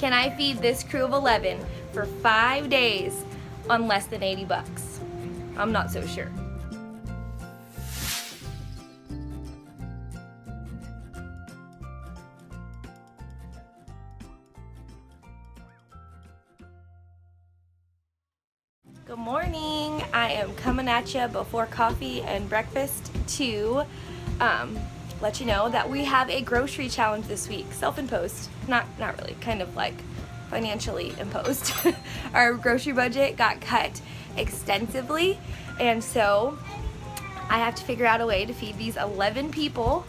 Can I feed this crew of 11 for 5 days on less than 80 bucks? I'm not so sure. Good morning. I am coming at you before coffee and breakfast to let you know that we have a grocery challenge this week, self-imposed. Not really, kind of like financially imposed. Our grocery budget got cut extensively, and so I have to figure out a way to feed these 11 people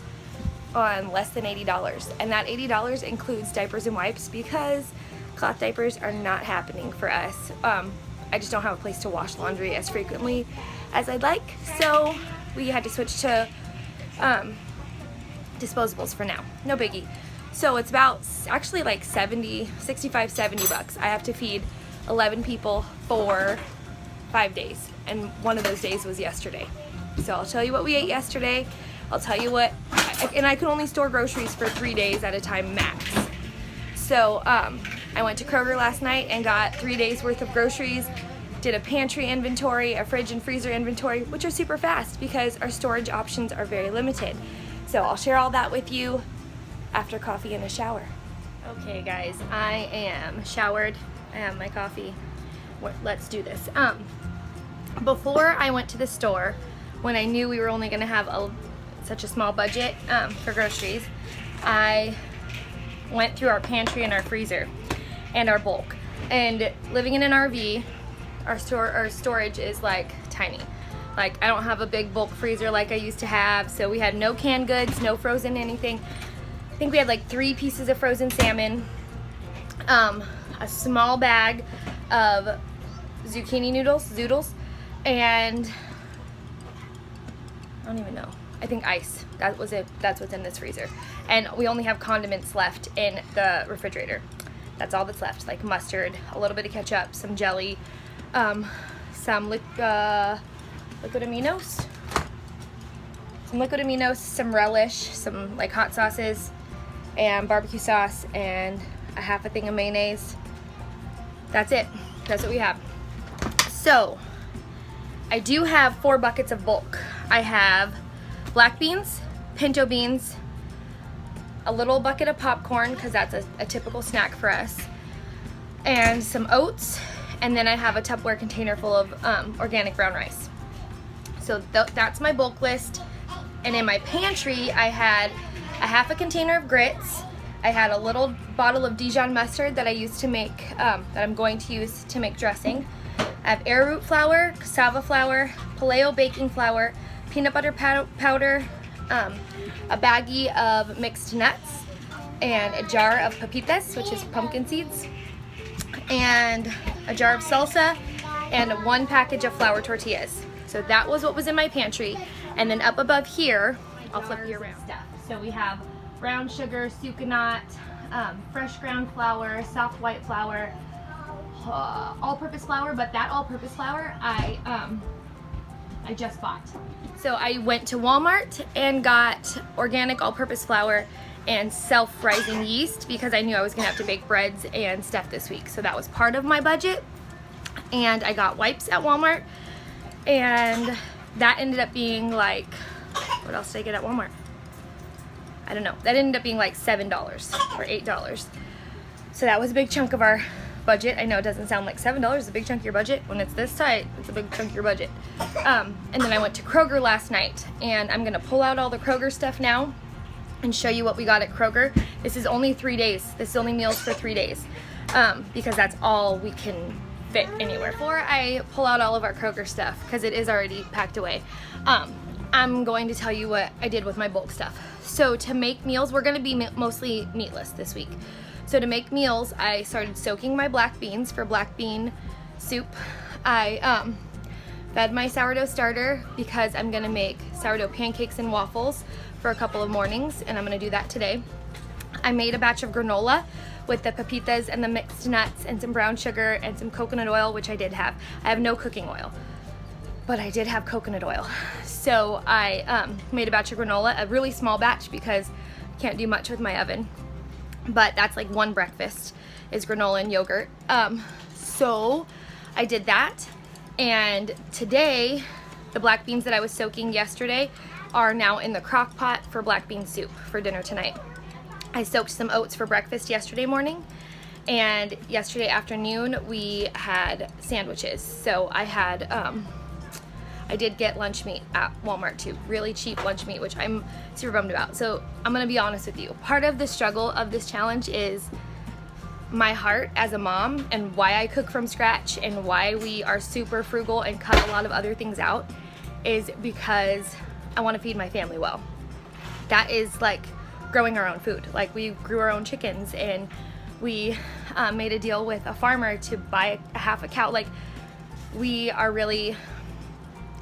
on less than $80. And that $80 includes diapers and wipes because cloth diapers are not happening for us. I just don't have a place to wash laundry as frequently as I'd like, so we had to switch to disposables for now. No biggie. So it's about actually like 65, 70 bucks. I have to feed 11 people for 5 days, and one of those days was yesterday. So I'll tell you what we ate yesterday. I'll tell you what, and I can only store groceries for 3 days at a time max. So I went to Kroger last night and got 3 days worth of groceries, did a pantry inventory, a fridge and freezer inventory, which are super fast because our storage options are very limited. So I'll share all that with you after coffee and a shower. Okay guys, I am showered, I have my coffee. Let's do this. Before I went to the store, when I knew we were only gonna have such a small budget for groceries, I went through our pantry and our freezer and our bulk. And living in an RV, our storage is like tiny. Like, I don't have a big bulk freezer like I used to have, so we had no canned goods, no frozen anything. I think we had like 3 pieces of frozen salmon, a small bag of zucchini zoodles, and I don't even know. I think ice. That was it. That's what's in this freezer. And we only have condiments left in the refrigerator. That's all that's left. Like mustard, a little bit of ketchup, some jelly, some liquid aminos, some relish, some like hot sauces, and barbecue sauce, and a half a thing of mayonnaise. That's it. That's what we have. So I do have 4 buckets of bulk. I have black beans, pinto beans, a little bucket of popcorn because that's a typical snack for us, and some oats, and then I have a Tupperware container full of organic brown rice. So that's my bulk list. And in my pantry, I had a half a container of grits. I had a little bottle of Dijon mustard that I used to make, that I'm going to use to make dressing. I have arrowroot flour, cassava flour, paleo baking flour, peanut butter powder, a baggie of mixed nuts, and a jar of papitas, which is pumpkin seeds, and a jar of salsa, and 1 package of flour tortillas. So that was what was in my pantry. And then up above here, I'll flip you around. So we have brown sugar, sucanat, fresh ground flour, soft white flour, all-purpose flour, but that all-purpose flour I just bought. So I went to Walmart and got organic all-purpose flour and self-rising yeast because I knew I was gonna have to bake breads and stuff this week. So that was part of my budget. And I got wipes at Walmart, and that ended up being like, what else did I get at Walmart? I don't know. That ended up being like $7 or $8. So that was a big chunk of our budget. I know it doesn't sound like $7 is a big chunk of your budget. When it's this tight, it's a big chunk of your budget. And then I went to Kroger last night, and I'm gonna pull out all the Kroger stuff now and show you what we got at Kroger. This is only 3 days. This is only meals for 3 days because that's all we can fit anywhere. Before I pull out all of our Kroger stuff, because it is already packed away, I'm going to tell you what I did with my bulk stuff. So to make meals, we're gonna be mostly meatless this week. So to make meals, I started soaking my black beans for black bean soup. I fed my sourdough starter because I'm gonna make sourdough pancakes and waffles for a couple of mornings, and I'm gonna do that today. I made a batch of granola with the pepitas and the mixed nuts and some brown sugar and some coconut oil, which I did have. I have no cooking oil, but I did have coconut oil. So I made a batch of granola, a really small batch because I can't do much with my oven. But that's like 1 breakfast. is granola and yogurt. So I did that, and today the black beans that I was soaking yesterday are now in the crock pot for black bean soup for dinner tonight. I soaked some oats for breakfast yesterday morning, and yesterday afternoon we had sandwiches. So I had I did get lunch meat at Walmart too, really cheap lunch meat, which I'm super bummed about. So I'm gonna be honest with you. Part of the struggle of this challenge is my heart as a mom, and why I cook from scratch and why we are super frugal and cut a lot of other things out is because I want to feed my family well. That is like growing our own food. Like, we grew our own chickens, and we made a deal with a farmer to buy a half a cow. Like, we are really,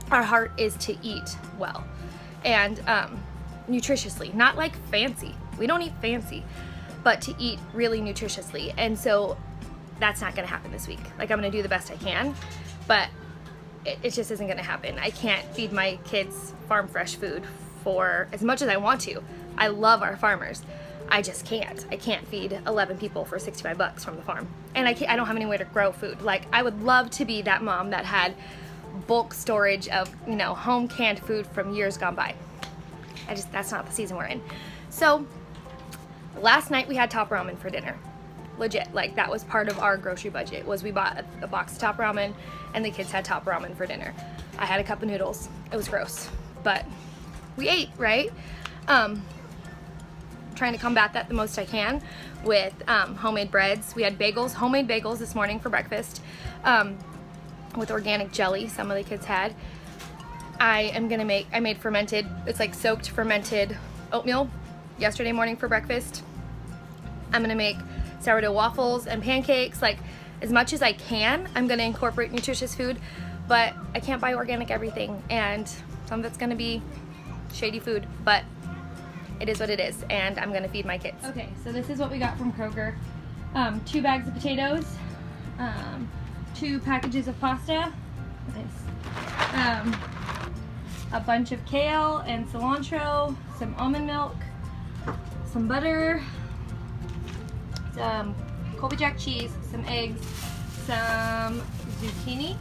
our heart is to eat well and nutritiously, not like fancy. We don't eat fancy, but to eat really nutritiously. And so that's not gonna happen this week. Like, I'm gonna do the best I can, but it just isn't gonna happen. I can't feed my kids farm fresh food for as much as I want to. I love our farmers. I just can't. I can't feed 11 people for $65 from the farm. And I don't have anywhere to grow food. Like, I would love to be that mom that had bulk storage of, you know, home canned food from years gone by. That's not the season we're in. So last night we had top ramen for dinner. Legit, like, that was part of our grocery budget, was we bought a box of top ramen, and the kids had top ramen for dinner. I had a cup of noodles. It was gross, but we ate, right? Trying to combat that the most I can with homemade breads. We had bagels, homemade bagels this morning for breakfast, with organic jelly some of the kids had. I made fermented, it's like soaked fermented oatmeal yesterday morning for breakfast. I'm gonna make sourdough waffles and pancakes. Like, as much as I can, I'm gonna incorporate nutritious food, but I can't buy organic everything, and some of it's gonna be shady food, but it is what it is, and I'm gonna feed my kids. Okay, so this is what we got from Kroger. 2 bags of potatoes, 2 packages of pasta, nice. A bunch of kale and cilantro, some almond milk, some butter, some Colby Jack cheese, some eggs, some zucchini,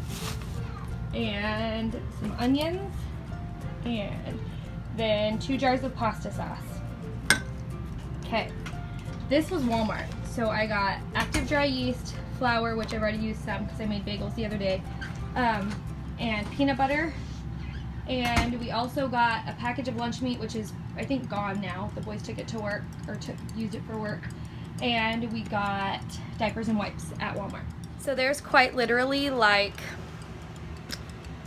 and some onions, and then 2 jars of pasta sauce. Okay, this was Walmart. So I got active dry yeast, flour, which I've already used some because I made bagels the other day, and peanut butter. And we also got a package of lunch meat, which is, I think, gone now. The boys took it to work, or used it for work. And we got diapers and wipes at Walmart. So there's quite literally like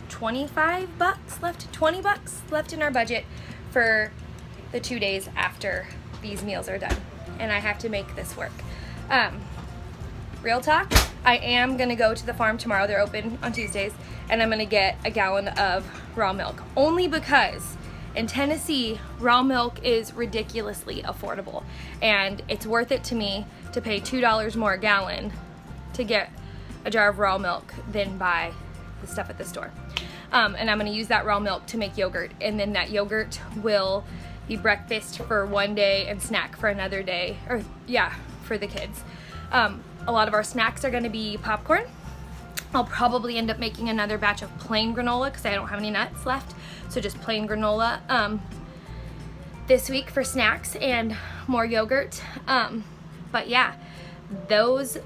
$25 left, $20 left in our budget for the 2 days after these meals are done. And I have to make this work. Real talk, I am gonna go to the farm tomorrow. They're open on Tuesdays, and I'm gonna get a gallon of raw milk, only because in Tennessee, raw milk is ridiculously affordable, and it's worth it to me to pay $2 more a gallon to get a jar of raw milk than buy the stuff at the store. And I'm gonna use that raw milk to make yogurt, and then that yogurt will be breakfast for one day and snack for another day, or yeah, for the kids. A lot of our snacks are gonna be popcorn. I'll probably end up making another batch of plain granola because I don't have any nuts left. So just plain granola this week for snacks, and more yogurt. But yeah, those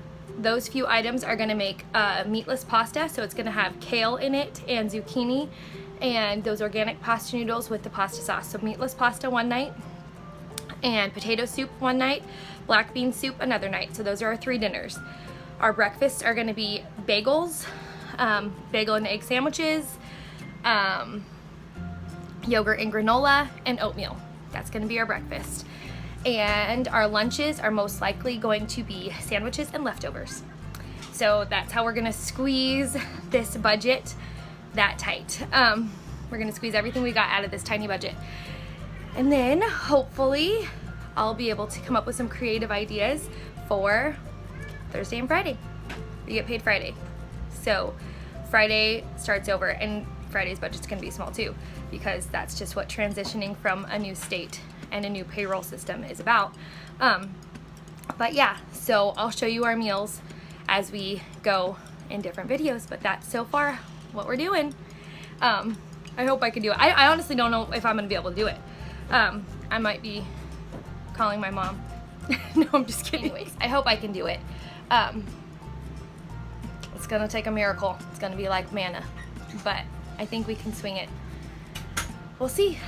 few items are gonna make meatless pasta. So it's gonna have kale in it and zucchini and those organic pasta noodles with the pasta sauce. So meatless pasta one night, and potato soup one night, black bean soup another night. So those are our 3 dinners. Our breakfasts are gonna be bagels, bagel and egg sandwiches, yogurt and granola, and oatmeal. That's gonna be our breakfast. And our lunches are most likely going to be sandwiches and leftovers. So that's how we're gonna squeeze this budget that tight. We're gonna squeeze everything we got out of this tiny budget. And then hopefully I'll be able to come up with some creative ideas for Thursday and Friday. We get paid Friday. So Friday starts over, and Friday's budget's gonna be small too, because that's just what transitioning from a new state and a new payroll system is about. But yeah, so I'll show you our meals as we go in different videos, but that's so far what we're doing. I hope I can do it. I honestly don't know if I'm gonna be able to do it. I might be calling my mom. No, I'm just kidding. Anyways, I hope I can do it. It's gonna take a miracle. It's gonna be like manna, but I think we can swing it. We'll see.